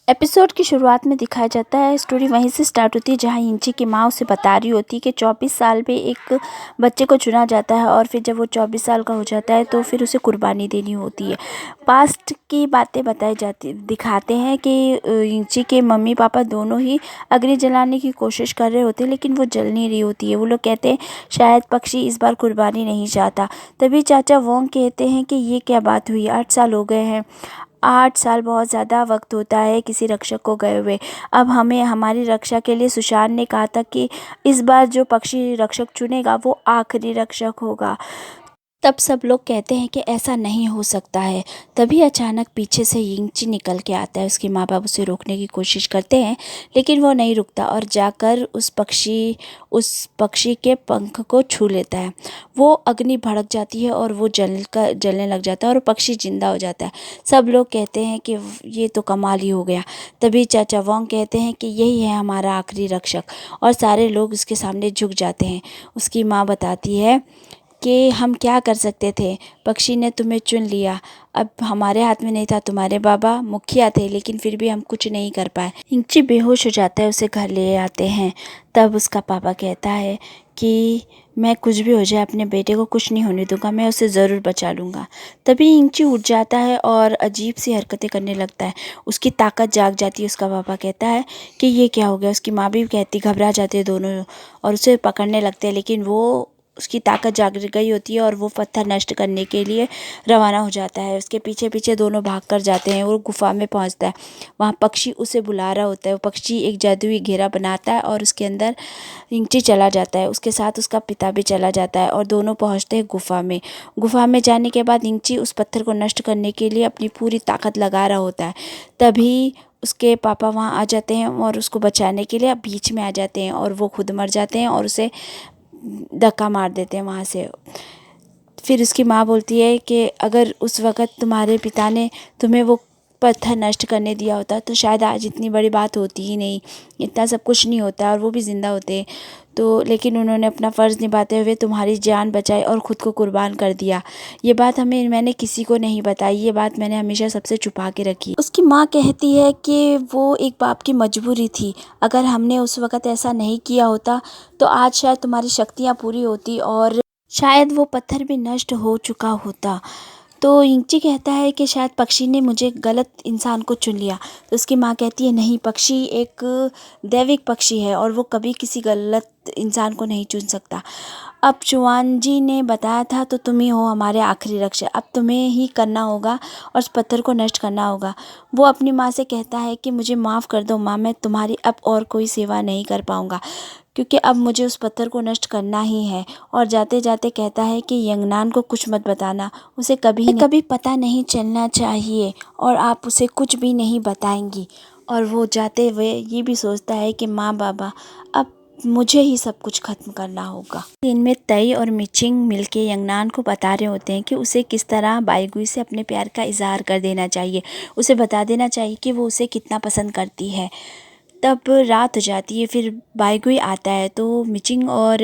Episode की शुरुआत में दिखाया जाता है, स्टोरी वहीं से स्टार्ट होती है जहां इंची की माँ उसे बता रही होती है कि 24 साल में एक बच्चे को चुना जाता है और फिर जब वो 24 साल का हो जाता है तो फिर उसे कुर्बानी देनी होती है। पास्ट की बातें बताई जाती दिखाते हैं कि इंची के मम्मी पापा दोनों ही अग्नि जलाने की कोशिश कर रहे होते हैं, लेकिन वो जल नहीं रही होती है। वो लोग कहते हैं शायद पक्षी इस बार कुर्बानी नहीं चाहता। तभी चाचा वोंग कहते हैं कि ये क्या बात हुई, 8 साल हो गए हैं। 8 साल बहुत ज़्यादा वक्त होता है किसी रक्षक को गए हुए। अब हमें हमारी रक्षा के लिए सुशांत ने कहा था कि इस बार जो पक्षी रक्षक चुनेगा वो आखिरी रक्षक होगा। तब सब लोग कहते हैं कि ऐसा नहीं हो सकता है। तभी अचानक पीछे से यिंगची निकल के आता है। उसके माँ बाप उसे रोकने की कोशिश करते हैं, लेकिन वो नहीं रुकता और जाकर उस पक्षी के पंख को छू लेता है। वो अग्नि भड़क जाती है और वो जलने लग जाता है और पक्षी जिंदा हो जाता है। सब लोग कहते हैं कि ये तो कमाल ही हो गया। तभी चाचा वोंग कहते हैं कि यही है हमारा आखिरी रक्षक, और सारे लोग उसके सामने झुक जाते हैं। उसकी माँ बताती है कि हम क्या कर सकते थे, पक्षी ने तुम्हें चुन लिया। अब हमारे हाथ में नहीं था। तुम्हारे बाबा मुखिया थे, लेकिन फिर भी हम कुछ नहीं कर पाए। इंची बेहोश हो जाता है, उसे घर ले आते हैं। तब उसका पापा कहता है कि मैं कुछ भी हो जाए अपने बेटे को कुछ नहीं होने दूंगा, मैं उसे ज़रूर बचा लूँगा। तभी इंची उठ जाता है और अजीब सी हरकतें करने लगता है। उसकी ताकत जाग जाती है। उसका पापा कहता है कि ये क्या हो गया। उसकी माँ भी कहती, घबरा जाते हैं दोनों और उसे पकड़ने लगते हैं, लेकिन वो उसकी ताकत जाग गई होती है और वो पत्थर नष्ट करने के लिए रवाना हो जाता है। उसके पीछे पीछे दोनों भाग कर जाते हैं। वो गुफा में पहुंचता है। वहाँ पक्षी उसे बुला रहा होता है। वो पक्षी एक जादुई घेरा बनाता है और उसके अंदर इंची चला जाता है। उसके साथ उसका पिता भी चला जाता है और दोनों पहुंचते हैं गुफा में। गुफा में जाने के बाद इंची उस पत्थर को नष्ट करने के लिए अपनी पूरी ताकत लगा रहा होता है। तभी उसके पापा वहाँ आ जाते हैं और उसको बचाने के लिए बीच में आ जाते हैं और वो खुद मर जाते हैं और उसे धक्का मार देते हैं वहाँ से। फिर उसकी माँ बोलती है कि अगर उस वक़्त तुम्हारे पिता ने तुम्हें वो पत्थर नष्ट करने दिया होता तो शायद आज इतनी बड़ी बात होती ही नहीं, इतना सब कुछ नहीं होता और वो भी ज़िंदा होते। तो लेकिन उन्होंने अपना फ़र्ज़ निभाते हुए तुम्हारी जान बचाई और ख़ुद को कुर्बान कर दिया। ये बात मैंने किसी को नहीं बताई, ये बात मैंने हमेशा सबसे छुपा के रखी। उसकी माँ कहती है कि वो एक बाप की मजबूरी थी। अगर हमने उस वक़्त ऐसा नहीं किया होता तो आज शायद तुम्हारी शक्तियाँ पूरी होती और शायद वो पत्थर भी नष्ट हो चुका होता। तो इंची कहता है कि शायद पक्षी ने मुझे गलत इंसान को चुन लिया। तो उसकी माँ कहती है नहीं, पक्षी एक दैविक पक्षी है और वो कभी किसी गलत इंसान को नहीं चुन सकता। अब चुआन जी ने बताया था तो तुम ही हो हमारे आखिरी रक्षक। अब तुम्हें ही करना होगा और उस पत्थर को नष्ट करना होगा। वो अपनी माँ से कहता है कि मुझे माफ़ कर दो माँ, मैं तुम्हारी अब और कोई सेवा नहीं कर पाऊँगा, क्योंकि अब मुझे उस पत्थर को नष्ट करना ही है। और जाते जाते कहता है कि यंगनान को कुछ मत बताना, उसे कभी पता नहीं चलना चाहिए और आप उसे कुछ भी नहीं बताएंगी। और वो जाते हुए ये भी सोचता है कि माँ बाबा अब मुझे ही सब कुछ खत्म करना होगा। इनमें तई और मिचिंग मिलके यंगनान को बता रहे होते हैं कि उसे किस तरह बाईगुई से अपने प्यार का इजहार कर देना चाहिए। उसे बता देना चाहिए कि वो उसे कितना पसंद करती है। तब रात हो जाती है। फिर बाईगुई आता है तो मिचिंग और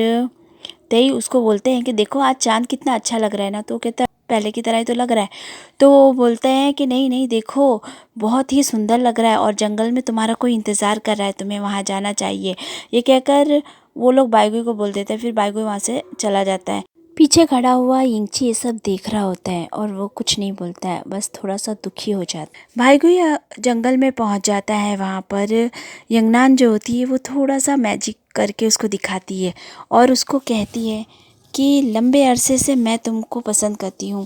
तई उसको बोलते हैं कि देखो आज चाँद कितना अच्छा लग रहा है ना। तो कहता है पहले की तरह ही तो लग रहा है। तो वो बोलते हैं कि नहीं नहीं, देखो बहुत ही सुंदर लग रहा है और जंगल में तुम्हारा कोई इंतज़ार कर रहा है, तुम्हें वहाँ जाना चाहिए। ये कहकर वो लोग बाईगुई को बोल देते हैं। फिर बाईगुई वहाँ से चला जाता है। पीछे खड़ा हुआ यिंगची ये सब देख रहा होता है और वो कुछ नहीं बोलता है, बस थोड़ा सा दुखी हो जाता है। बाईगुई जंगल में पहुंच जाता है। वहाँ पर यंगनान जो होती है वो थोड़ा सा मैजिक करके उसको दिखाती है और उसको कहती है कि लंबे अरसे से मैं तुमको पसंद करती हूँ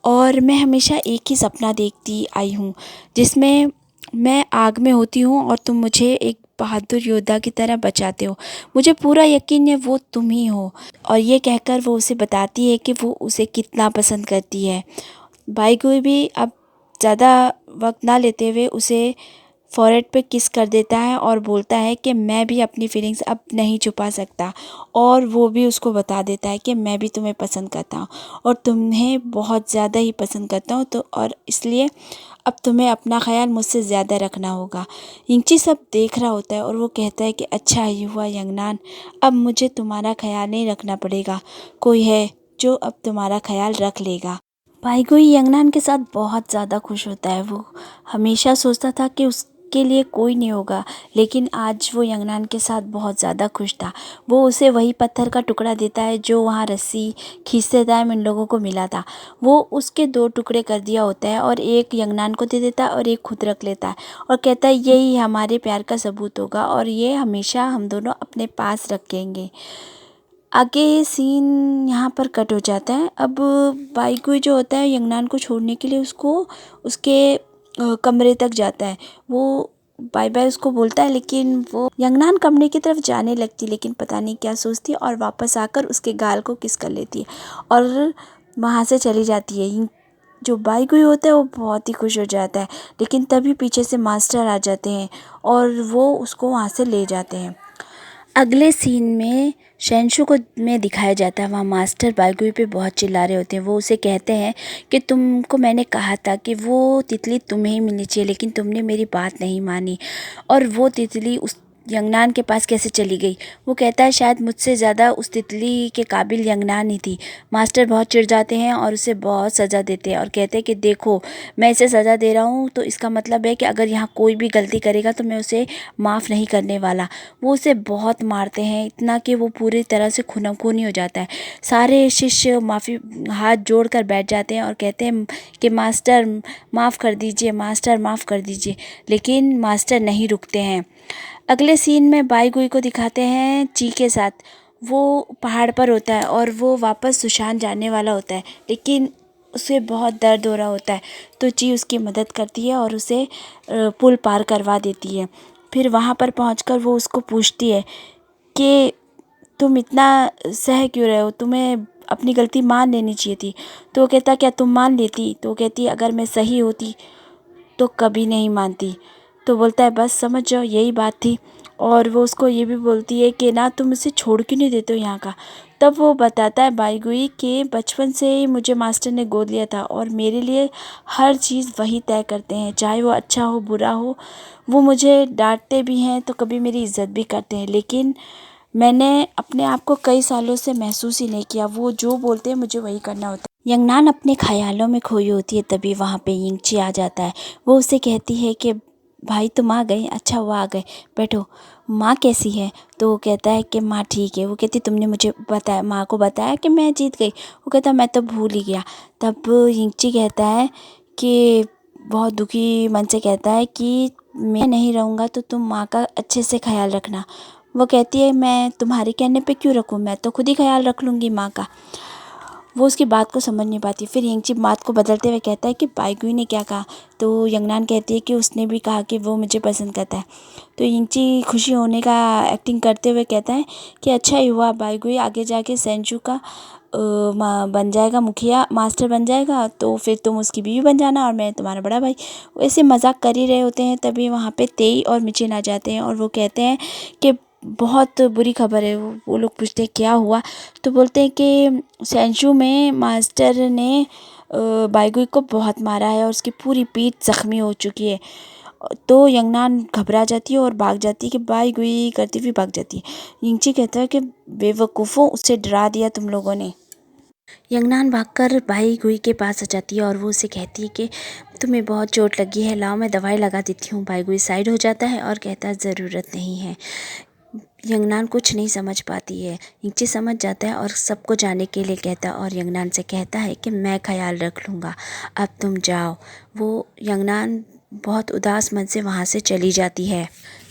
और मैं हमेशा एक ही सपना देखती आई हूँ, जिसमें मैं आग में होती हूँ और तुम मुझे एक बहादुर योद्धा की तरह बचाते हो। मुझे पूरा यकीन है वो तुम ही हो। और ये कहकर वो उसे बताती है कि वो उसे कितना पसंद करती है। बाईगुई भी अब ज़्यादा वक्त ना लेते हुए उसे फॉरहेड पे किस कर देता है और बोलता है कि मैं भी अपनी फीलिंग्स अब नहीं छुपा सकता। और वो भी उसको बता देता है कि मैं भी तुम्हें पसंद करता हूँ और तुम्हें बहुत ज़्यादा ही पसंद करता हूँ, तो और इसलिए अब तुम्हें अपना ख्याल मुझसे ज़्यादा रखना होगा। यिंगची सब देख रहा होता है और वो कहता है कि अच्छा ही हुआ यंगनान, अब मुझे तुम्हारा ख्याल नहीं रखना पड़ेगा, कोई है जो अब तुम्हारा ख्याल रख लेगा। बाईगुई यंगनान के साथ बहुत ज़्यादा खुश होता है। वो हमेशा सोचता था कि के लिए कोई नहीं होगा। लेकिन आज वो यंगनान के साथ बहुत ज़्यादा खुश था। वो उसे वही पत्थर का टुकड़ा देता है जो वहाँ रस्सी खींचते टाइम इन लोगों को मिला था। वो उसके 2 टुकड़े कर दिया होता है और एक यंगनान को दे देता है और एक खुद रख लेता है और कहता है यही हमारे प्यार का सबूत होगा और ये हमेशा हम दोनों अपने पास रखेंगे। आगे सीन यहाँ पर कट हो जाता है। अब बाईगुई जो होता है यंगनान को छोड़ने के लिए उसको उसके कमरे तक जाता है। वो बाय बाय उसको बोलता है, लेकिन वो यंगनान कमरे की तरफ जाने लगती, लेकिन पता नहीं क्या सोचती और वापस आकर उसके गाल को किस कर लेती है और वहाँ से चली जाती है। जो बाईगुई होता है वो बहुत ही खुश हो जाता है, लेकिन तभी पीछे से मास्टर आ जाते हैं और वो उसको वहाँ से ले जाते हैं। अगले सीन में शेंशु को में दिखाया जाता है, वहाँ मास्टर बाईगुई पे बहुत चिल्ला रहे होते हैं। वो उसे कहते हैं कि तुमको मैंने कहा था कि वो तितली तुम्हें ही मिलनी चाहिए, लेकिन तुमने मेरी बात नहीं मानी और वो तितली उस यंगनान के पास कैसे चली गई। वो कहता है शायद मुझसे ज़्यादा उस तितली के काबिल यंगनान ही थी। मास्टर बहुत चिढ़ जाते हैं और उसे बहुत सज़ा देते हैं और कहते हैं कि देखो मैं इसे सज़ा दे रहा हूँ तो इसका मतलब है कि अगर यहाँ कोई भी गलती करेगा तो मैं उसे माफ़ नहीं करने वाला। वो उसे बहुत मारते हैं, इतना कि वो पूरी तरह से खूनाखूनी हो जाता है। सारे शिष्य माफ़ी हाथ जोड़ कर बैठ जाते हैं और कहते हैं कि मास्टर माफ़ कर दीजिए, मास्टर माफ़ कर दीजिए, लेकिन मास्टर नहीं रुकते हैं। अगले सीन में बाईगुई को दिखाते हैं ची के साथ। वो पहाड़ पर होता है और वो वापस सुशान जाने वाला होता है, लेकिन उसे बहुत दर्द हो रहा होता है। तो ची उसकी मदद करती है और उसे पुल पार करवा देती है। फिर वहाँ पर पहुँचकर वो उसको पूछती है कि तुम इतना सह क्यों रहे हो, तुम्हें अपनी गलती मान लेनी चाहिए थी। तो वो कहता क्या तुम मान लेती। तो वो कहती अगर मैं सही होती तो कभी नहीं मानती। तो बोलता है बस समझ जाओ यही बात थी। और वो उसको ये भी बोलती है कि ना तुम इसे छोड़ क्यों नहीं देते हो यहाँ का। तब वो बताता है बाईगुई कि बचपन से ही मुझे मास्टर ने गोद लिया था और मेरे लिए हर चीज़ वही तय करते हैं, चाहे वो अच्छा हो बुरा हो। वो मुझे डांटते भी हैं तो कभी मेरी इज्जत भी करते हैं, लेकिन मैंने अपने आप को कई सालों से महसूस ही नहीं किया। वो जो बोलते हैं मुझे वही करना होता है। यंगनान अपने ख्यालों में खोई होती है, तभी वहाँ पे यिंगची आ जाता है। वो उसे कहती है कि भाई तुम आ गए, अच्छा हुआ आ गए, बैठो। माँ कैसी है। तो वो कहता है कि माँ ठीक है। वो कहती तुमने मुझे बताया, माँ को बताया कि मैं जीत गई। वो कहता मैं तो भूल ही गया। तब यिंगची कहता है कि बहुत दुखी मन से कहता है कि मैं नहीं रहूँगा तो तुम माँ का अच्छे से ख्याल रखना। वो कहती है मैं तुम्हारे कहने पे क्यों रखूँ, मैं तो खुद ही ख्याल रख लूँगी माँ का। वो उसकी बात को समझ नहीं पाती। फिर यिंगची बात को बदलते हुए कहता है कि बाईगुई ने क्या कहा। तो यंगनान कहती है कि उसने भी कहा कि वो मुझे पसंद करता है। तो यिंगची खुशी होने का एक्टिंग करते हुए कहता है कि अच्छा ही हुआ, बाईगुई आगे जाके सेंचू का बन जाएगा, मुखिया मास्टर बन जाएगा, तो फिर तुम उसकी बीवी बन जाना और मैं तुम्हारा बड़ा भाई। वैसे मजाक कर ही रहे होते हैं, तभी वहाँ पे तेई और मिचिन आ जाते हैं और वो कहते हैं कि बहुत बुरी खबर है। वो लोग पूछते हैं क्या हुआ। तो बोलते हैं कि सेंचू में मास्टर ने बाईगुई को बहुत मारा है और उसकी पूरी पीठ जख्मी हो चुकी है। तो यंगनान घबरा जाती है और भाग जाती है कि बाईगुई करती हुई भाग जाती है। यिंगची कहता है कि बेवकूफ़ों, उससे डरा दिया तुम लोगों ने। यंगनान भागकर बाईगुई के पास आ जाती है और वो उसे कहती है कि तुम्हें बहुत चोट लगी है, लाओ मैं दवाई लगा देती हूँ। बाईगुई साइड हो जाता है और कहता है ज़रूरत नहीं है। यंगनान कुछ नहीं समझ पाती है। यिंगची समझ जाता है और सबको जाने के लिए कहता है और यंगनान से कहता है कि मैं ख्याल रख लूँगा, अब तुम जाओ। वो यंगनान बहुत उदास मन से वहाँ से चली जाती है।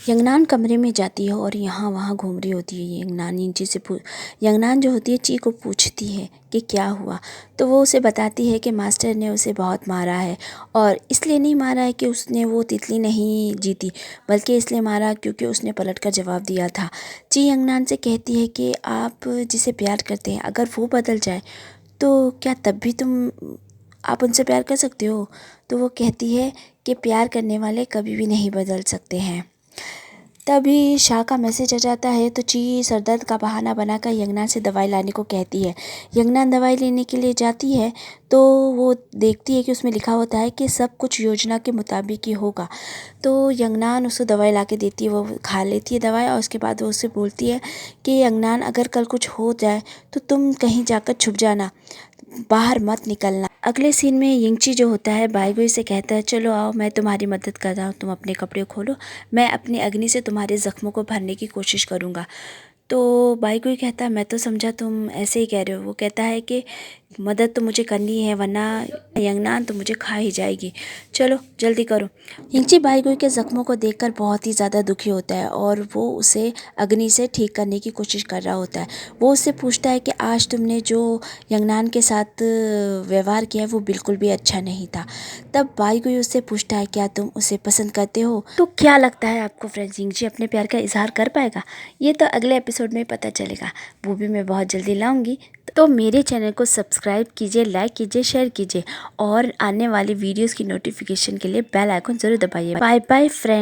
यंगनान कमरे में जाती है और यहाँ वहाँ घूम रही होती है। यंगनान यिंगची से यंगनान जो होती है ची को पूछती है कि क्या हुआ। तो वो उसे बताती है कि मास्टर ने उसे बहुत मारा है और इसलिए नहीं मारा है कि उसने वो तितली नहीं जीती, बल्कि इसलिए मारा क्योंकि उसने पलटकर जवाब दिया था। ची यंगनान से कहती है कि आप जिसे प्यार करते हैं अगर वो बदल जाए तो क्या तब भी आप उनसे प्यार कर सकते हो। तो वो कहती है कि प्यार करने वाले कभी भी नहीं बदल सकते हैं। तभी शाह का मैसेज आ जाता है तो ची सरदर्द का बहाना बनाकर यंगनान से दवाई लाने को कहती है। यंगनान दवाई लेने के लिए जाती है तो वो देखती है कि उसमें लिखा होता है कि सब कुछ योजना के मुताबिक ही होगा। तो यंगनान उसको दवाई ला के देती है, वो खा लेती है दवाई और उसके बाद वो उससे बोलती है कि यंगनान अगर कल कुछ हो जाए तो तुम कहीं जाकर छुप जाना, बाहर मत निकलना। अगले सीन में यिंगची जो होता है बाईगुई से कहता है चलो आओ मैं तुम्हारी मदद कर रहा हूँ, तुम अपने कपड़े खोलो, मैं अपनी अग्नि से तुम्हारे ज़ख्मों को भरने की कोशिश करूँगा। तो बाईगुई कहता है मैं तो समझा तुम ऐसे ही कह रहे हो। वो कहता है कि मदद तो मुझे करनी है वरना यंगनान तो मुझे खा ही जाएगी, चलो जल्दी करो। यिंगची बाईगुई के ज़ख्मों को देखकर बहुत ही ज़्यादा दुखी होता है और वो उसे अग्नि से ठीक करने की कोशिश कर रहा होता है। वो उससे पूछता है कि आज तुमने जो यंगनान के साथ व्यवहार किया है वो बिल्कुल भी अच्छा नहीं था। तब बाईगुई उससे पूछता है क्या तुम उसे पसंद करते हो। तो क्या लगता है आपको फ्रेंड्स, यिंगची अपने प्यार का इजहार कर पाएगा? ये तो अगले एपिसोड में पता चलेगा, वो भी मैं बहुत जल्दी लाऊंगी। तो मेरे चैनल को सब्सक्राइब कीजिए, लाइक कीजिए, शेयर कीजिए और आने वाली वीडियोस की नोटिफिकेशन के लिए बेल आइकन ज़रूर दबाइए। Bye bye friends.